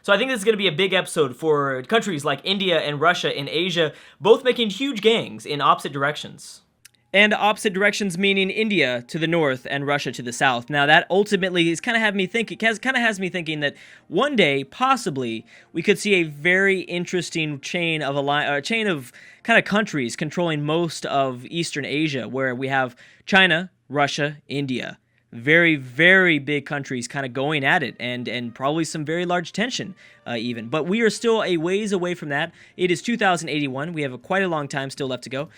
So I think this is going to be a big episode for countries like India and Russia in Asia, both making huge gains in opposite directions. And opposite directions meaning India to the north and Russia to the south. Now that ultimately is kind of has me thinking that one day possibly we could see a very interesting chain of kind of countries controlling most of Eastern Asia, where we have China, Russia, India. Very, very big countries kind of going at it, and probably some very large tension even. But we are still a ways away from that. It is 2081. We have quite a long time still left to go.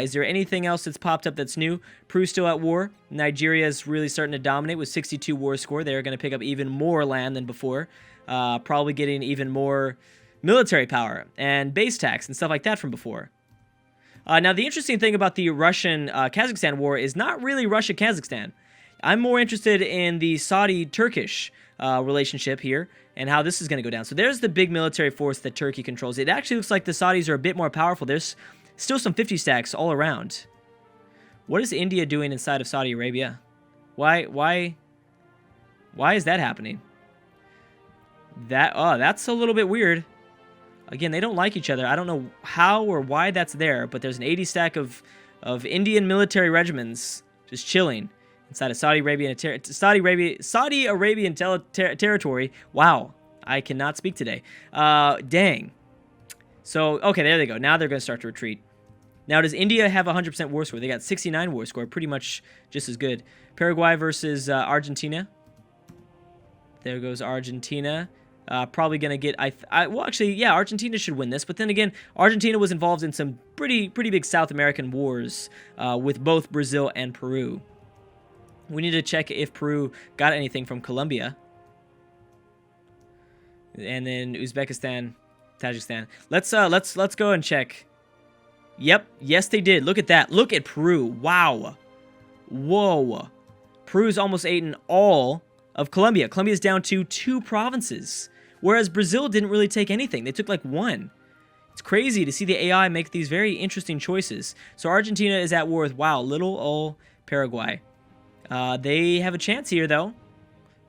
Is there anything else that's popped up that's new? Peru's still at war. Nigeria is really starting to dominate with 62 war score. They're going to pick up even more land than before. Probably getting even more military power and base tax and stuff like that from before. Now, the interesting thing about the Russian-Kazakhstan war is not really Russia-Kazakhstan. I'm more interested in the Saudi-Turkish relationship here and how this is going to go down. So there's the big military force that Turkey controls. It actually looks like the Saudis are a bit more powerful. There's still some 50 stacks all around. What is India doing inside of Saudi Arabia? Why is that happening? That's a little bit weird. Again, they don't like each other. I don't know how or why that's there, but there's an 80 stack of Indian military regiments just chilling inside of Saudi Arabian territory. Wow, I cannot speak today. Dang. So, okay, there they go. Now they're going to start to retreat. Now, does India have 100% war score? They got 69 war score, pretty much just as good. Paraguay versus Argentina. There goes Argentina. Probably going to get... well, actually, yeah, Argentina should win this. But then again, Argentina was involved in some pretty big South American wars with both Brazil and Peru. We need to check if Peru got anything from Colombia. And then Uzbekistan, Tajikistan. Let's go and check. Yep, yes they did. Look at that. Look at Peru. Wow. Whoa. Peru's almost eaten all of Colombia. Colombia's down to 2 provinces, whereas Brazil didn't really take anything. They took like 1. It's crazy to see the AI make these very interesting choices. So Argentina is at war with, wow, little old Paraguay. They have a chance here, though,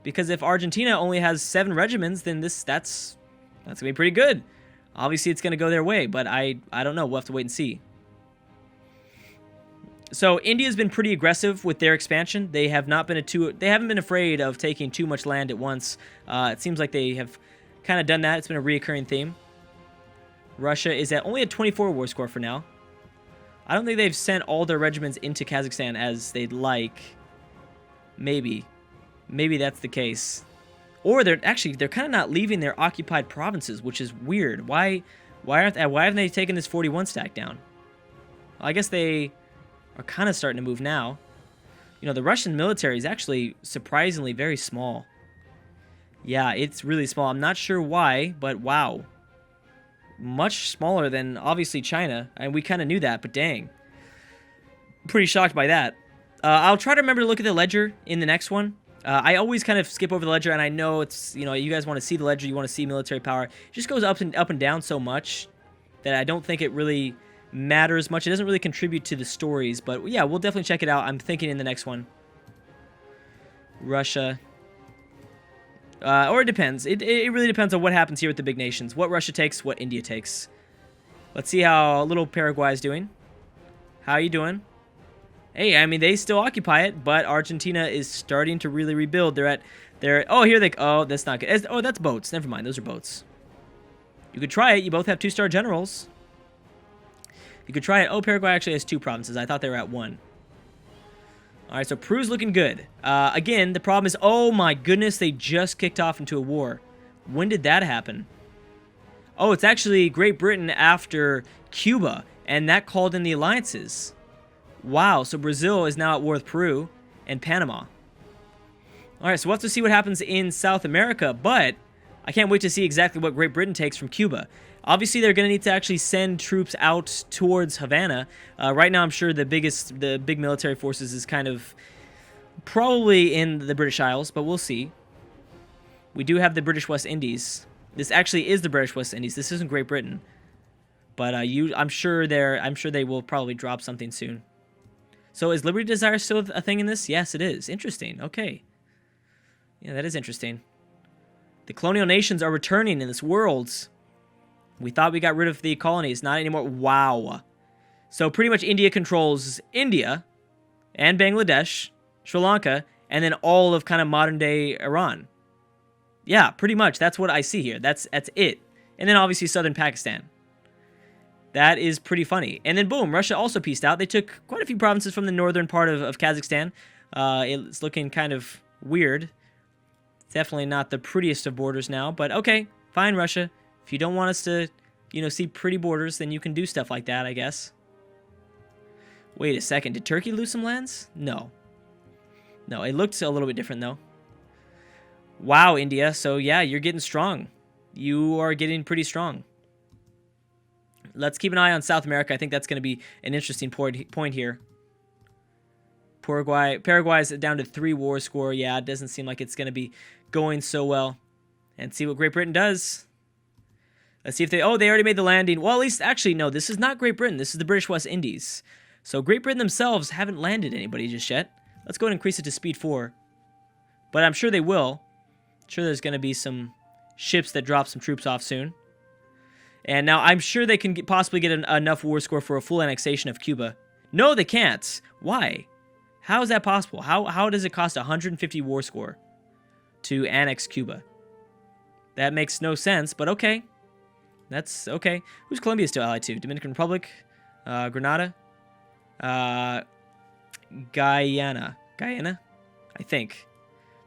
because if Argentina only has 7 regiments, then that's going to be pretty good. Obviously, it's going to go their way, but I don't know. We'll have to wait and see. So India's been pretty aggressive with their expansion. They haven't been afraid of taking too much land at once. It seems like they have kind of done that. It's been a reoccurring theme. Russia is only at 24 war score for now. I don't think they've sent all their regiments into Kazakhstan as they'd like. Maybe that's the case. Or they're kind of not leaving their occupied provinces, which is weird. Why haven't they taken this 41 stack down? Well, I guess they are kind of starting to move now. You know, the Russian military is actually surprisingly very small. Yeah, it's really small. I'm not sure why, but wow. Much smaller than, obviously, China. And we kind of knew that, but dang. Pretty shocked by that. I'll try to remember to look at the ledger in the next one. I always kind of skip over the ledger, and I know it's, you know, you guys want to see the ledger, you want to see military power. It just goes up and down so much that I don't think it really matters much. It doesn't really contribute to the stories, but yeah, we'll definitely check it out. I'm thinking in the next one. Russia. Or it depends. It really depends on what happens here with the big nations. What Russia takes, what India takes. Let's see how little Paraguay is doing. How are you doing? Hey, I mean, they still occupy it, but Argentina is starting to really rebuild. Oh, that's not good. Oh, that's boats. Never mind, those are boats. You could try it. You both have 2-star generals. You could try it. Oh, Paraguay actually has 2 provinces. I thought they were at 1. All right, so Peru's looking good. Again, the problem is, oh my goodness, they just kicked off into a war. When did that happen? Oh, it's actually Great Britain after Cuba, and that called in the alliances. Wow, so Brazil is now at war with Peru and Panama. All right, so we'll have to see what happens in South America, but I can't wait to see exactly what Great Britain takes from Cuba. Obviously, they're going to need to actually send troops out towards Havana. Right now, I'm sure the big military forces is kind of probably in the British Isles, but we'll see. We do have the British West Indies. This actually is the British West Indies. This isn't Great Britain, but I'm sure they will probably drop something soon. So is Liberty Desire still a thing in this? Yes, it is. Interesting. Okay. Yeah, that is interesting. The colonial nations are returning in this world. We thought we got rid of the colonies. Not anymore. Wow. So pretty much India controls India and Bangladesh, Sri Lanka, and then all of kind of modern-day Iran. Yeah, pretty much. That's what I see here. That's it. And then obviously southern Pakistan. That is pretty funny. And then boom, Russia also pieced out. They took quite a few provinces from the northern part of Kazakhstan. It's looking kind of weird. It's definitely not the prettiest of borders now, but okay, fine, Russia. If you don't want us to, see pretty borders, then you can do stuff like that, I guess. Wait a second, did Turkey lose some lands? No. No, it looked a little bit different, though. Wow, India. So, yeah, you're getting strong. You are getting pretty strong. Let's keep an eye on South America. I think that's going to be an interesting point here. Paraguay is down to 3 war score. Yeah, it doesn't seem like it's going to be going so well. And see what Great Britain does. Let's see if they... Oh, they already made the landing. Well, at least... Actually, no, this is not Great Britain. This is the British West Indies. So Great Britain themselves haven't landed anybody just yet. Let's go ahead and increase it to speed 4. But I'm sure they will. I'm sure there's going to be some ships that drop some troops off soon. And now I'm sure they can possibly get enough war score for a full annexation of Cuba. No, they can't. Why? How is that possible? How does it cost 150 war score to annex Cuba? That makes no sense, but okay. That's okay. Who's Colombia still allied to? Dominican Republic? Grenada? Guyana? I think.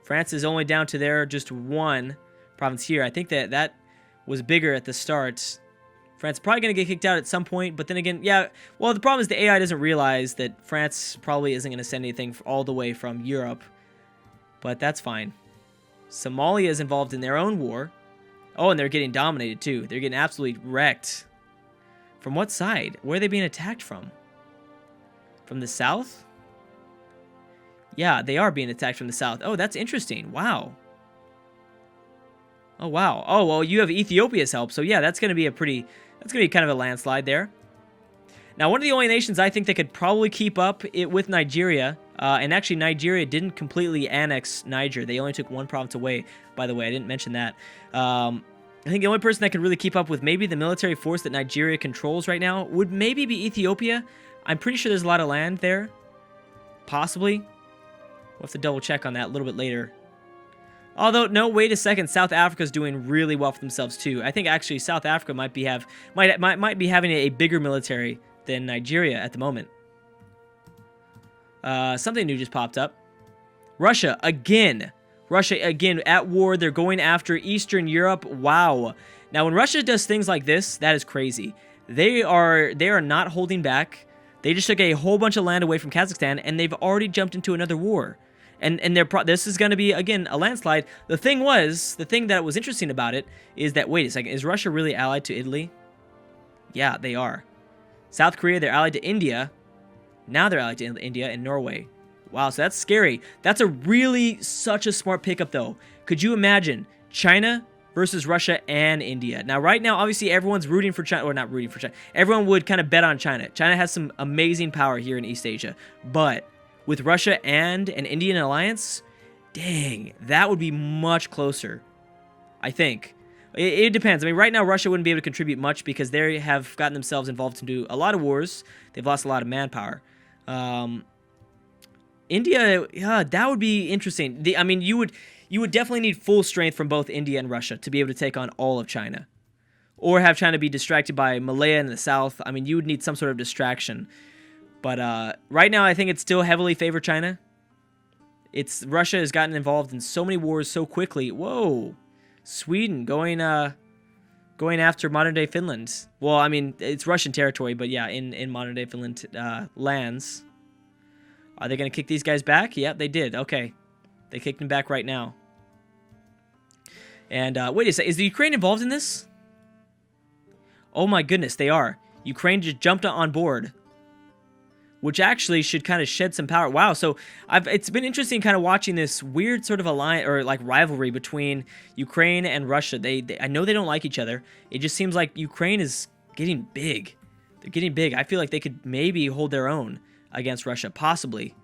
France is only down to their just 1 province here. I think that was bigger at the start. France is probably going to get kicked out at some point, but then again, yeah, well, the problem is the AI doesn't realize that France probably isn't going to send anything all the way from Europe, but that's fine. Somalia is involved in their own war. Oh, and they're getting dominated, too. They're getting absolutely wrecked. From what side? Where are they being attacked from? From the south? Yeah, they are being attacked from the south. Oh, that's interesting. Wow. Oh, wow. Oh, well, you have Ethiopia's help. So, yeah, that's going to be kind of a landslide there. Now, one of the only nations I think that could probably keep up with Nigeria, and actually Nigeria didn't completely annex Niger. They only took 1 province away, by the way. I didn't mention that. I think the only person that could really keep up with maybe the military force that Nigeria controls right now would maybe be Ethiopia. I'm pretty sure there's a lot of land there. Possibly. We'll have to double check on that a little bit later. Although, no, wait a second. South Africa's doing really well for themselves, too. I think, actually, South Africa might be having a bigger military than Nigeria at the moment. Something new just popped up. Russia, again. Russia, again, at war. They're going after Eastern Europe. Wow. Now, when Russia does things like this, that is crazy. They are not holding back. They just took a whole bunch of land away from Kazakhstan, and they've already jumped into another war. And this is going to be, again, a landslide. The thing that was interesting about it is that, wait a second, is Russia really allied to Italy? Yeah, they are. South Korea, they're allied to India. Now they're allied to India and Norway. Wow, so that's scary. That's such a smart pickup, though. Could you imagine China versus Russia and India? Now, right now, obviously, everyone's rooting for China, or not rooting for China. Everyone would kind of bet on China. China has some amazing power here in East Asia, but with Russia and an Indian alliance, dang, that would be much closer, I think. It depends. I mean, right now, Russia wouldn't be able to contribute much because they have gotten themselves involved into a lot of wars. They've lost a lot of manpower. India, yeah, that would be interesting. I mean, you would definitely need full strength from both India and Russia to be able to take on all of China. Or have China be distracted by Malaya in the south. I mean, you would need some sort of distraction. But right now, I think it's still heavily favor China. Russia has gotten involved in so many wars so quickly. Whoa, Sweden going after modern-day Finland. Well, I mean, it's Russian territory, but yeah, in modern-day Finland lands. Are they going to kick these guys back? Yep, they did. Okay, they kicked them back right now. And wait a second, is the Ukraine involved in this? Oh my goodness, they are. Ukraine just jumped on board, which actually should kind of shed some power. Wow, so it's been interesting kind of watching this weird sort of alliance or like rivalry between Ukraine and Russia. I know they don't like each other. It just seems like Ukraine is getting big. They're getting big. I feel like they could maybe hold their own against Russia, possibly.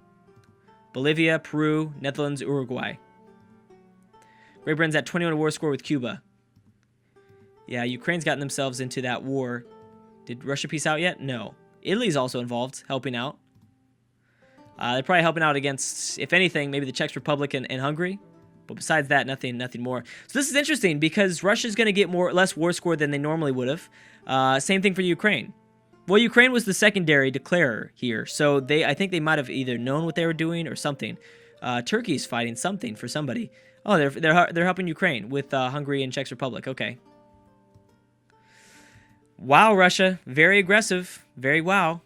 Bolivia, Peru, Netherlands, Uruguay. Great Britain's at 21 war score with Cuba. Yeah, Ukraine's gotten themselves into that war. Did Russia peace out yet? No. Italy's also involved, helping out. They're probably helping out against, if anything, maybe the Czech Republic and Hungary. But besides that, nothing more. So this is interesting because Russia's going to get less war score than they normally would have. Same thing for Ukraine. Well, Ukraine was the secondary declarer here, so I think they might have either known what they were doing or something. Turkey's fighting something for somebody. Oh, they're helping Ukraine with Hungary and Czech Republic. Okay. Wow, Russia, very aggressive. Very wow.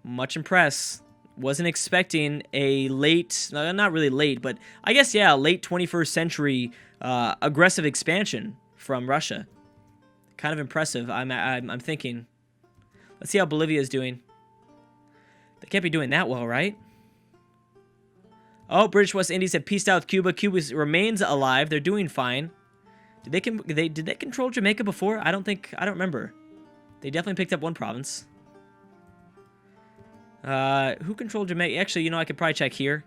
Much impressed. Wasn't expecting a late, not really late, but I guess, yeah, late 21st century aggressive expansion from Russia. Kind of impressive, I'm thinking. Let's see how Bolivia is doing. They can't be doing that well, right? Oh, British West Indies have peaced out with Cuba. Cuba remains alive. They're doing fine. Did they control Jamaica before? I don't remember. They definitely picked up one province. Who controlled Jamaica? Actually, I could probably check here.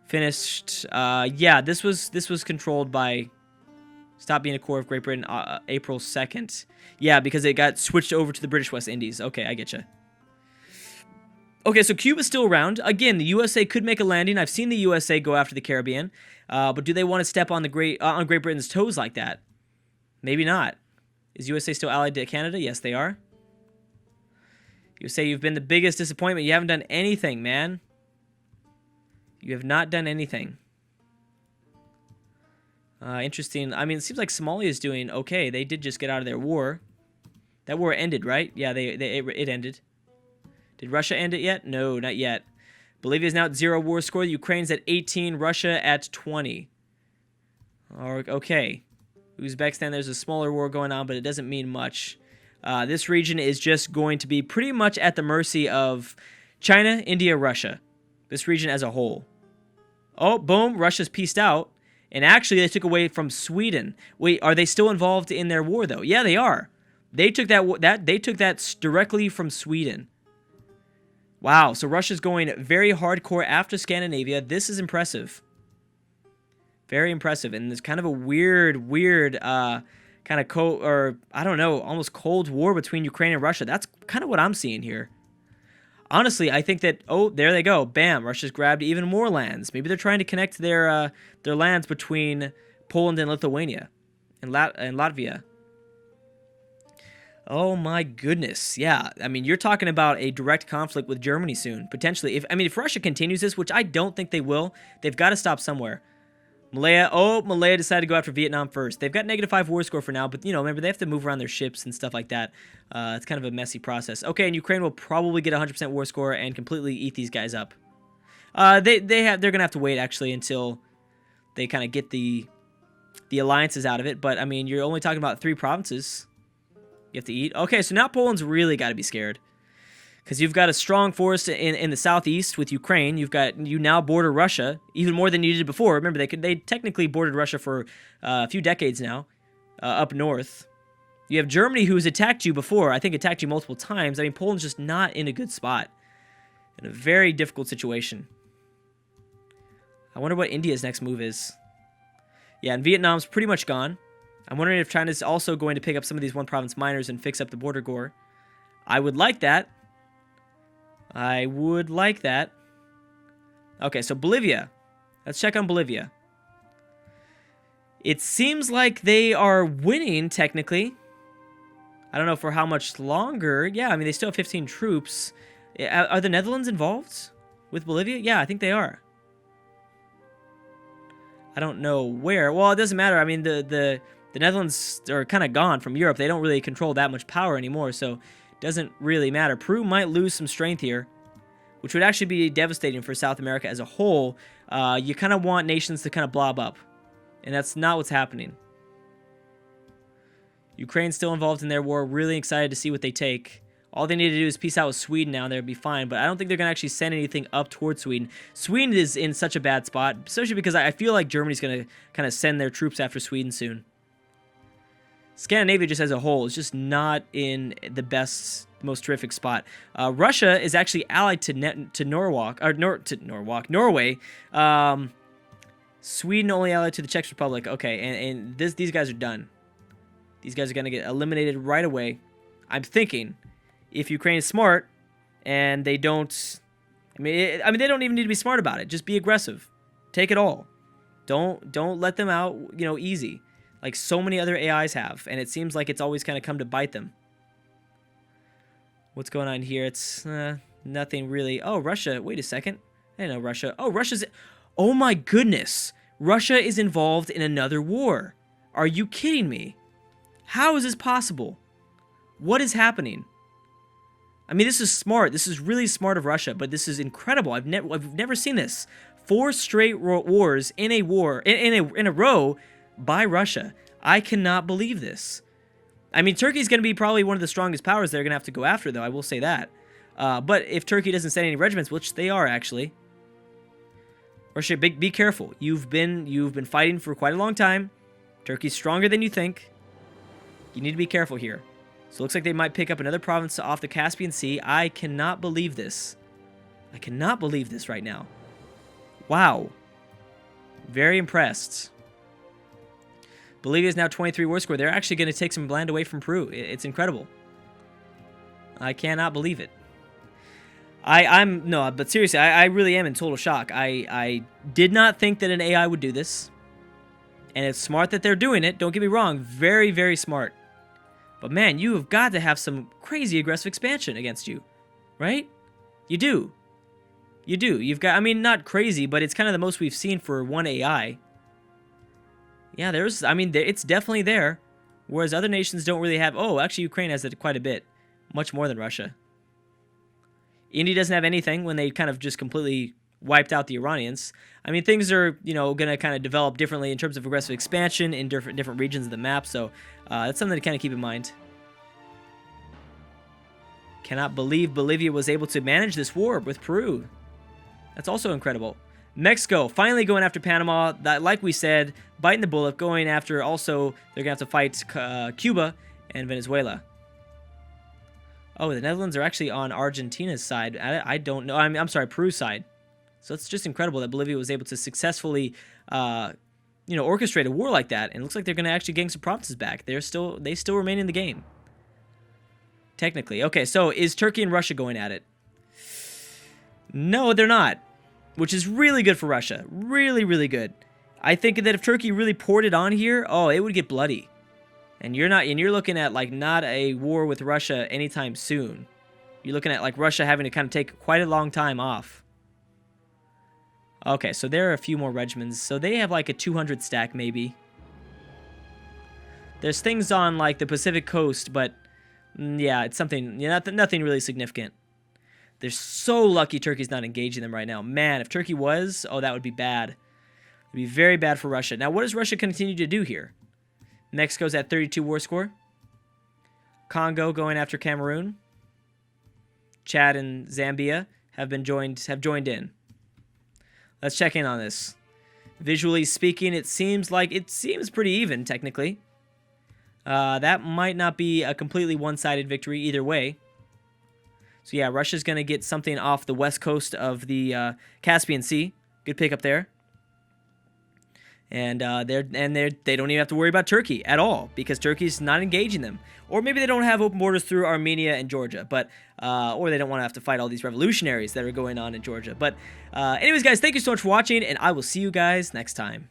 Finished. Yeah, this was controlled by. Stopped being a core of Great Britain April 2nd. Yeah, because it got switched over to the British West Indies. Okay, I get you. Okay, so Cuba's still around. Again, the USA could make a landing. I've seen the USA go after the Caribbean, but do they want to step on Great Britain's toes like that? Maybe not. Is USA still allied to Canada? Yes, they are. You say you've been the biggest disappointment. You haven't done anything, man. You have not done anything. Interesting. I mean, it seems like Somalia is doing okay. They did just get out of their war. That war ended, right? Yeah, it ended. Did Russia end it yet? No, not yet. Bolivia is now at 0 war score. Ukraine's at 18. Russia at 20. Okay. Uzbekistan, there's a smaller war going on, but it doesn't mean much. This region is just going to be pretty much at the mercy of China, India, Russia. This region as a whole. Oh, boom. Russia's peaced out. And actually, they took away from Sweden. Wait, are they still involved in their war, though? Yeah, they are. They took that directly from Sweden. Wow, so Russia's going very hardcore after Scandinavia. This is impressive. Very impressive. And there's kind of a weird, kind of I don't know, almost cold war between Ukraine and Russia. That's kind of what I'm seeing here. Honestly, I think that, oh, there they go. Bam, Russia's grabbed even more lands. Maybe they're trying to connect their lands between Poland and Lithuania and Latvia. Oh my goodness. Yeah, I mean, you're talking about a direct conflict with Germany soon, potentially. If Russia continues this, which I don't think they will, they've got to stop somewhere. Malaya decided to go after Vietnam first. They've got -5 war score for now, but, remember, they have to move around their ships and stuff like that. It's kind of a messy process. Okay, and Ukraine will probably get 100% war score and completely eat these guys up. They're going to have to wait, actually, until they kind of get the alliances out of it. But, I mean, you're only talking about 3 provinces you have to eat. Okay, so now Poland's really got to be scared. Because you've got a strong force in the southeast with Ukraine. You now border Russia even more than you did before. Remember, they technically bordered Russia for a few decades now, up north. You have Germany, who's attacked you before. I think attacked you multiple times. I mean, Poland's just not in a good spot. In a very difficult situation. I wonder what India's next move is. Yeah, and Vietnam's pretty much gone. I'm wondering if China's also going to pick up some of these one-province miners and fix up the border gore. I would like that. I would like that. Okay, so Bolivia. Let's check on Bolivia. It seems like they are winning, technically. I don't know for how much longer. Yeah, I mean, they still have 15 troops. Are the Netherlands involved with Bolivia? Yeah, I think they are. I don't know where. Well, it doesn't matter. I mean, the Netherlands are kind of gone from Europe. They don't really control that much power anymore, so doesn't really matter. Peru might lose some strength here, which would actually be devastating for South America as a whole. You kind of want nations to kind of blob up, and that's not what's happening. Ukraine's still involved in their war. Really excited to see what they take. All they need to do is peace out with Sweden now, and they'll be fine. But I don't think they're going to actually send anything up towards Sweden. Sweden is in such a bad spot, especially because I feel like Germany's going to kind of send their troops after Sweden soon. Scandinavia just as a whole is just not in the best, most terrific spot. Russia is actually allied to Norway. Sweden only allied to the Czech Republic. Okay, and these guys are done. These guys are going to get eliminated right away. I'm thinking if Ukraine is smart and they don't... I mean, they don't even need to be smart about it. Just be aggressive. Take it all. Don't let them out, you know, easy. Like so many other AIs have. And it seems like it's always kind of come to bite them. What's going on here? It's nothing really. Oh, Russia. Wait a second. I didn't know Russia. Oh, Russia's... Oh my goodness. Russia is involved in another war. Are you kidding me? How is this possible? What is happening? I mean, this is smart. This is really smart of Russia, but this is incredible. I've never seen this. 4 straight wars in a row by Russia. I cannot believe this. I mean, Turkey's going to be probably one of the strongest powers they're going to have to go after, though. I will say that. But if Turkey doesn't send any regiments, which they are actually, Russia, be careful. You've been fighting for quite a long time. Turkey's stronger than you think. You need to be careful here. So it looks like they might pick up another province off the Caspian Sea. I cannot believe this. I cannot believe this right now. Wow. Very impressed. Bolivia is now 23 war score. They're actually going to take some land away from Peru. It's incredible. I cannot believe it. But seriously, I really am in total shock. I did not think that an AI would do this. And it's smart that they're doing it. Don't get me wrong. Very, very smart. But man, you have got to have some crazy aggressive expansion against you. Right? You do. You do. You've got, I mean, not crazy, but it's kind of the most we've seen for one AI. Yeah, it's definitely there. Whereas other nations don't really have, oh, actually Ukraine has it quite a bit. Much more than Russia. India doesn't have anything when they kind of just completely wiped out the Iranians. I mean, things are, going to kind of develop differently in terms of aggressive expansion in different regions of the map, so that's something to kind of keep in mind. Cannot believe Bolivia was able to manage this war with Peru. That's also incredible. Mexico finally going after Panama. That, like we said, biting the bullet, going after also, they're going to have to fight Cuba and Venezuela. Oh, the Netherlands are actually on Argentina's side. I don't know. I'm sorry, Peru's side. So it's just incredible that Bolivia was able to successfully, orchestrate a war like that. And it looks like they're going to actually gain some provinces back. They still remain in the game. Technically. Okay, so is Turkey and Russia going at it? No, they're not. Which is really good for Russia. Really, really good. I think that if Turkey really poured it on here, oh, it would get bloody. And you're looking at like not a war with Russia anytime soon. You're looking at like Russia having to kind of take quite a long time off. Okay, so there are a few more regiments. So they have like a 200 stack maybe. There's things on like the Pacific coast, but yeah, it's something, nothing really significant. They're so lucky Turkey's not engaging them right now. Man, if Turkey was, oh, that would be bad. It would be very bad for Russia. Now, what does Russia continue to do here? Mexico's at 32 war score. Congo going after Cameroon. Chad and Zambia have joined in. Let's check in on this. Visually speaking, it seems pretty even, technically. That might not be a completely one-sided victory either way. So yeah, Russia's going to get something off the west coast of the Caspian Sea. Good pickup there. And they don't even have to worry about Turkey at all because Turkey's not engaging them. Or maybe they don't have open borders through Armenia and Georgia, but or they don't want to have to fight all these revolutionaries that are going on in Georgia. But anyways, guys, thank you so much for watching, and I will see you guys next time.